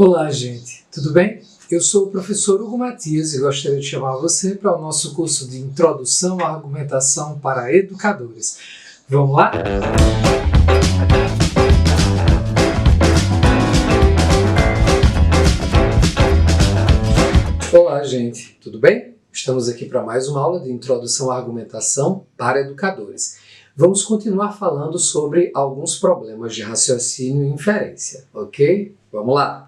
Olá, gente, tudo bem? Eu sou o professor Hugo Matias e gostaria de chamar você para o nosso curso de Introdução à Argumentação para Educadores. Vamos lá? Olá, gente, tudo bem? Estamos aqui para mais uma aula de Introdução à Argumentação para Educadores. Vamos continuar falando sobre alguns problemas de raciocínio e inferência, ok? Vamos lá!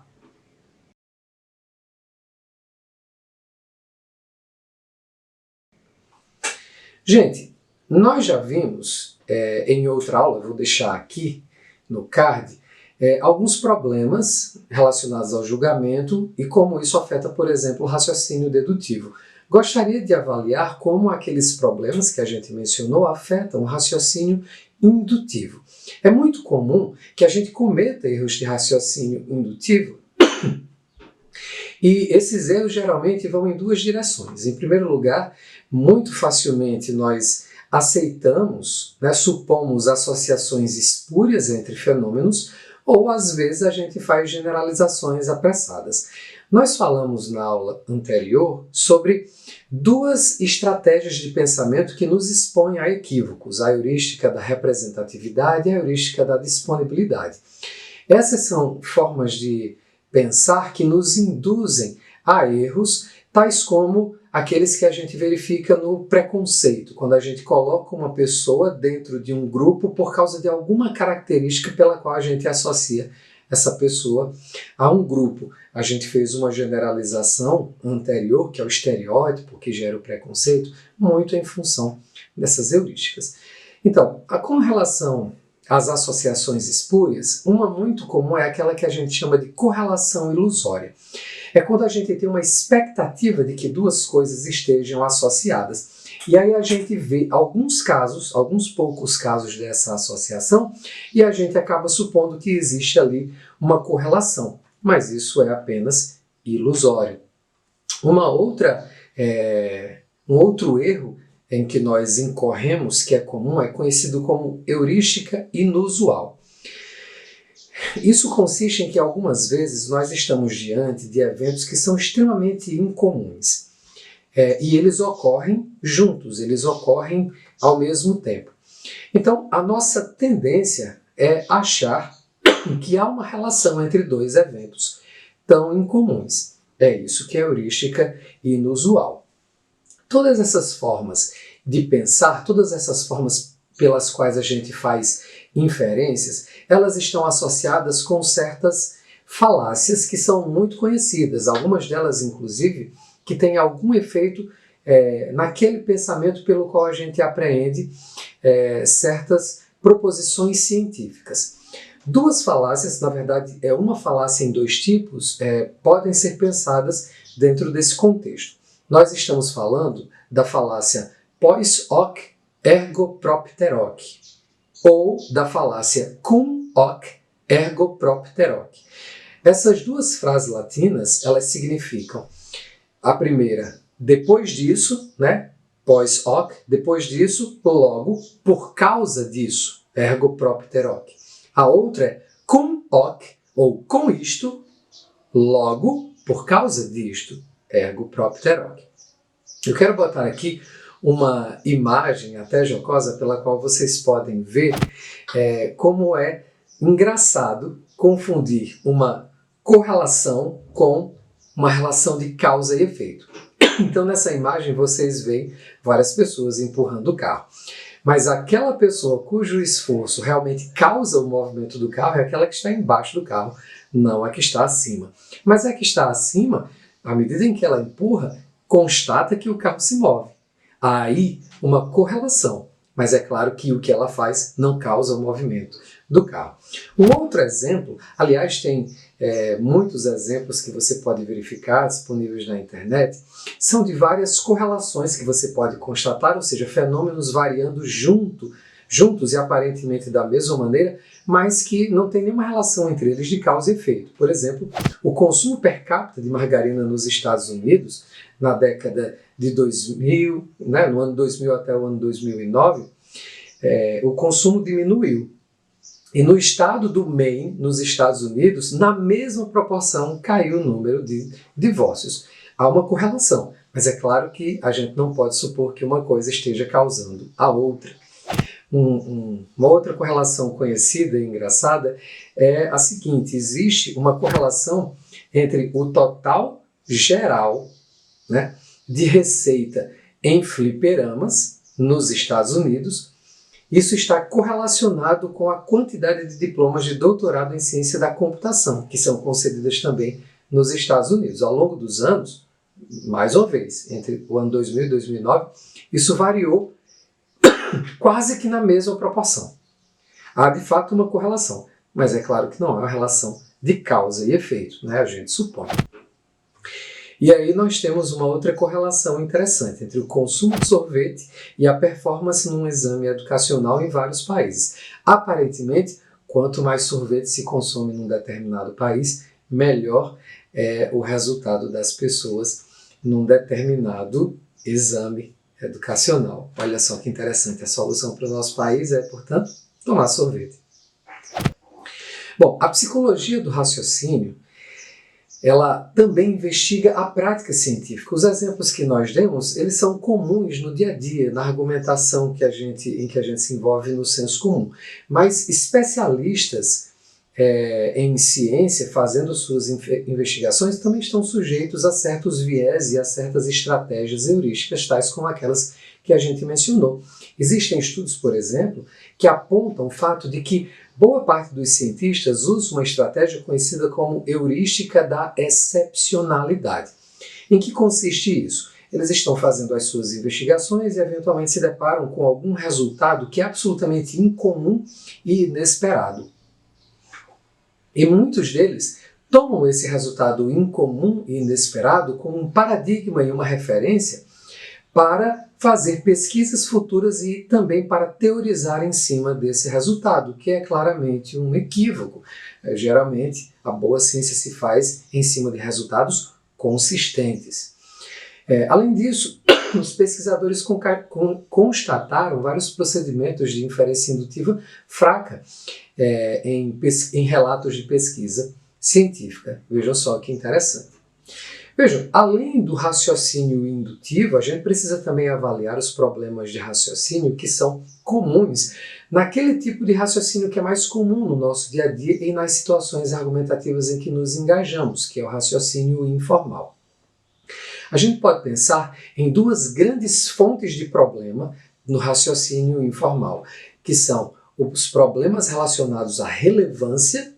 Gente, nós já vimos em outra aula, vou deixar aqui no card, alguns problemas relacionados ao julgamento e como isso afeta, por exemplo, o raciocínio dedutivo. Gostaria de avaliar como aqueles problemas que a gente mencionou afetam o raciocínio indutivo. É muito comum que a gente cometa erros de raciocínio indutivo e esses erros geralmente vão em duas direções. Em primeiro lugar, muito facilmente nós aceitamos, supomos associações espúrias entre fenômenos, ou às vezes a gente faz generalizações apressadas. Nós falamos na aula anterior sobre duas estratégias de pensamento que nos expõem a equívocos, a heurística da representatividade e a heurística da disponibilidade. Essas são formas de pensar que nos induzem a erros, tais como aqueles que a gente verifica no preconceito, quando a gente coloca uma pessoa dentro de um grupo por causa de alguma característica pela qual a gente associa essa pessoa a um grupo. A gente fez uma generalização anterior, que é o estereótipo, que gera o preconceito, muito em função dessas heurísticas. Então, com relação às associações espúrias, uma muito comum é aquela que a gente chama de correlação ilusória. É quando a gente tem uma expectativa de que duas coisas estejam associadas. E aí a gente vê alguns casos, alguns poucos casos dessa associação, e a gente acaba supondo que existe ali uma correlação. Mas isso é apenas ilusório. Um outro erro em que nós incorremos, que é comum, é conhecido como heurística inusual. Isso consiste em que algumas vezes nós estamos diante de eventos que são extremamente incomuns. E eles ocorrem juntos, eles ocorrem ao mesmo tempo. Então, a nossa tendência é achar que há uma relação entre dois eventos tão incomuns. É isso que é heurística inusual. Todas essas formas de pensar, todas essas formas pelas quais a gente faz inferências, elas estão associadas com certas falácias que são muito conhecidas, algumas delas, inclusive, que têm algum efeito naquele pensamento pelo qual a gente apreende certas proposições científicas. Duas falácias, na verdade, uma falácia em dois tipos, podem ser pensadas dentro desse contexto. Nós estamos falando da falácia pois hoc ergo propter hoc, ou da falácia cum hoc ergo propter hoc. Essas duas frases latinas, elas significam, a primeira, depois disso, pois hoc, depois disso, logo, por causa disso, ergo propter hoc. A outra é cum hoc, ou com isto, logo, por causa disto, ergo propter hoc. Eu quero botar aqui uma imagem até jocosa pela qual vocês podem ver como é engraçado confundir uma correlação com uma relação de causa e efeito. Então nessa imagem vocês veem várias pessoas empurrando o carro. Mas aquela pessoa cujo esforço realmente causa o movimento do carro é aquela que está embaixo do carro, não a que está acima. Mas a que está acima, à medida em que ela empurra, constata que o carro se move. Há aí uma correlação, mas é claro que o que ela faz não causa o movimento do carro. Um outro exemplo, aliás, tem muitos exemplos que você pode verificar disponíveis na internet, são de várias correlações que você pode constatar, ou seja, fenômenos variando juntos e aparentemente da mesma maneira, mas que não tem nenhuma relação entre eles de causa e efeito. Por exemplo, o consumo per capita de margarina nos Estados Unidos, na década de 2000, no ano 2000 até o ano 2009, o consumo diminuiu. E no estado do Maine, nos Estados Unidos, na mesma proporção caiu o número de divórcios. Há uma correlação, mas é claro que a gente não pode supor que uma coisa esteja causando a outra. Uma outra correlação conhecida e engraçada é a seguinte: existe uma correlação entre o total geral, né, de receita em fliperamas nos Estados Unidos. Isso está correlacionado com a quantidade de diplomas de doutorado em ciência da computação, que são concedidas também nos Estados Unidos. Ao longo dos anos, mais uma vez, entre o ano 2000 e 2009, isso variou quase que na mesma proporção. Há, de fato, uma correlação, mas é claro que não é uma relação de causa e efeito, né? A gente supõe. E aí nós temos uma outra correlação interessante entre o consumo de sorvete e a performance num exame educacional em vários países. Aparentemente, quanto mais sorvete se consome num determinado país, melhor é o resultado das pessoas num determinado exame educacional. Olha só que interessante, a solução para o nosso país é, portanto, tomar sorvete. Bom, a psicologia do raciocínio, ela também investiga a prática científica. Os exemplos que nós demos, eles são comuns no dia a dia, na argumentação em que a gente se envolve no senso comum. Mas especialistas em ciência, fazendo suas investigações, também estão sujeitos a certos viés e a certas estratégias heurísticas, tais como aquelas que a gente mencionou. Existem estudos, por exemplo, que apontam o fato de que boa parte dos cientistas usa uma estratégia conhecida como heurística da excepcionalidade. Em que consiste isso? Eles estão fazendo as suas investigações e eventualmente se deparam com algum resultado que é absolutamente incomum e inesperado. E muitos deles tomam esse resultado incomum e inesperado como um paradigma e uma referência para fazer pesquisas futuras e também para teorizar em cima desse resultado, que é claramente um equívoco. Geralmente, a boa ciência se faz em cima de resultados consistentes. Além disso, os pesquisadores constataram vários procedimentos de inferência indutiva fraca em relatos de pesquisa científica. Vejam só que interessante. Vejam, além do raciocínio indutivo, a gente precisa também avaliar os problemas de raciocínio que são comuns naquele tipo de raciocínio que é mais comum no nosso dia a dia e nas situações argumentativas em que nos engajamos, que é o raciocínio informal. A gente pode pensar em duas grandes fontes de problema no raciocínio informal, que são os problemas relacionados à relevância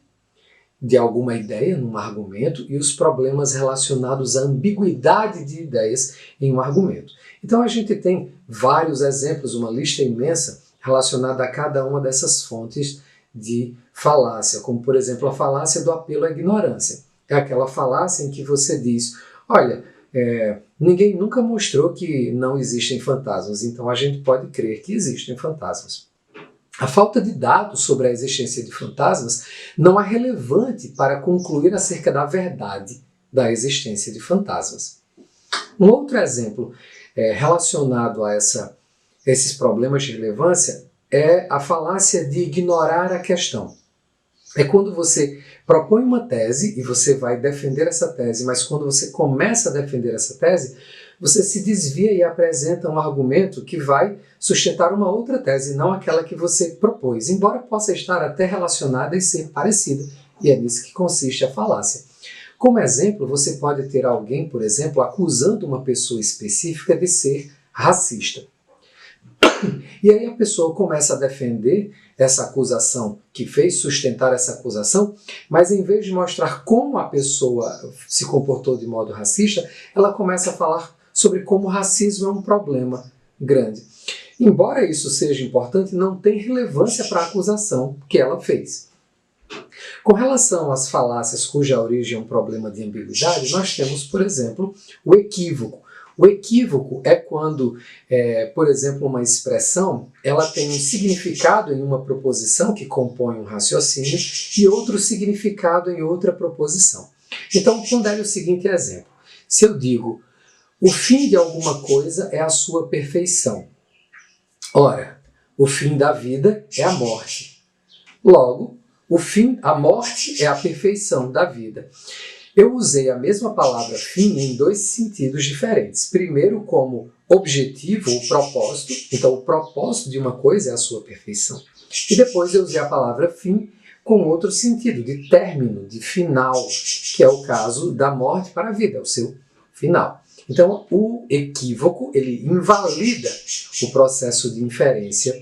de alguma ideia num argumento e os problemas relacionados à ambiguidade de ideias em um argumento. Então a gente tem vários exemplos, uma lista imensa relacionada a cada uma dessas fontes de falácia, como por exemplo a falácia do apelo à ignorância. É aquela falácia em que você diz, olha, ninguém nunca mostrou que não existem fantasmas, então a gente pode crer que existem fantasmas. A falta de dados sobre a existência de fantasmas não é relevante para concluir acerca da verdade da existência de fantasmas. Um outro exemplo relacionado a esses problemas de relevância é a falácia de ignorar a questão. É quando você propõe uma tese e você vai defender essa tese, mas quando você começa a defender essa tese, você se desvia e apresenta um argumento que vai sustentar uma outra tese, não aquela que você propôs, embora possa estar até relacionada e ser parecida, e é nisso que consiste a falácia. Como exemplo, você pode ter alguém, por exemplo, acusando uma pessoa específica de ser racista. E aí a pessoa começa a defender essa acusação que fez, sustentar essa acusação, mas em vez de mostrar como a pessoa se comportou de modo racista, ela começa a falar sobre como o racismo é um problema grande. Embora isso seja importante, não tem relevância para a acusação que ela fez. Com relação às falácias cuja origem é um problema de ambiguidade, nós temos, por exemplo, o equívoco. O equívoco é quando, por exemplo, uma expressão ela tem um significado em uma proposição que compõe um raciocínio e outro significado em outra proposição. Então, pondere o seguinte exemplo. Se eu digo, o fim de alguma coisa é a sua perfeição. Ora, o fim da vida é a morte. Logo, o fim, a morte é a perfeição da vida. Eu usei a mesma palavra fim em dois sentidos diferentes. Primeiro, como objetivo ou propósito. Então, o propósito de uma coisa é a sua perfeição. E depois eu usei a palavra fim com outro sentido, de término, de final, que é o caso da morte para a vida, é o seu final. Então, o equívoco, ele invalida o processo de inferência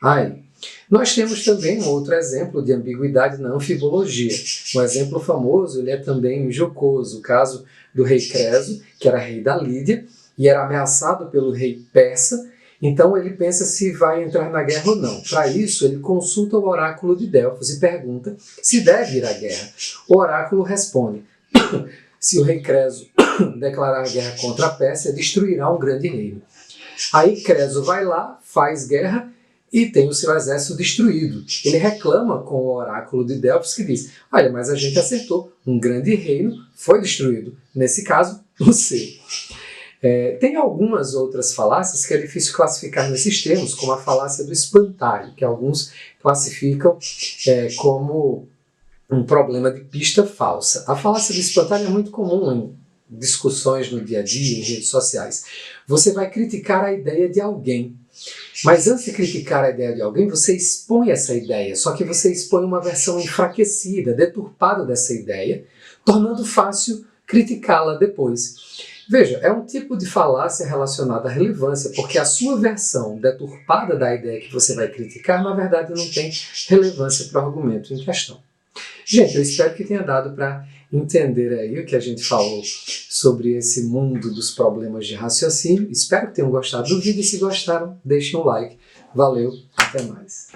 aí. Nós temos também um outro exemplo de ambiguidade na anfibologia. Um exemplo famoso, ele é também jocoso, o caso do rei Creso, que era rei da Lídia, e era ameaçado pelo rei persa, então ele pensa se vai entrar na guerra ou não. Para isso, ele consulta o oráculo de Delfos e pergunta se deve ir à guerra. O oráculo responde: se o rei Creso declarar guerra contra a Pérsia, destruirá um grande reino. Aí Creso vai lá, faz guerra e tem o seu exército destruído. Ele reclama com o oráculo de Delfos que diz: olha, mas a gente acertou, um grande reino foi destruído. Nesse caso, o seu. Tem algumas outras falácias que é difícil classificar nesses termos, como a falácia do espantalho, que alguns classificam como um problema de pista falsa. A falácia do espantalho é muito comum em discussões no dia a dia, em redes sociais. Você vai criticar a ideia de alguém, mas antes de criticar a ideia de alguém, você expõe essa ideia, só que você expõe uma versão enfraquecida, deturpada dessa ideia, tornando fácil criticá-la depois. Veja, é um tipo de falácia relacionada à relevância, porque a sua versão deturpada da ideia que você vai criticar, na verdade, não tem relevância para o argumento em questão. Gente, eu espero que tenha dado para entender aí o que a gente falou sobre esse mundo dos problemas de raciocínio. Espero que tenham gostado do vídeo e se gostaram, deixem um like. Valeu, até mais.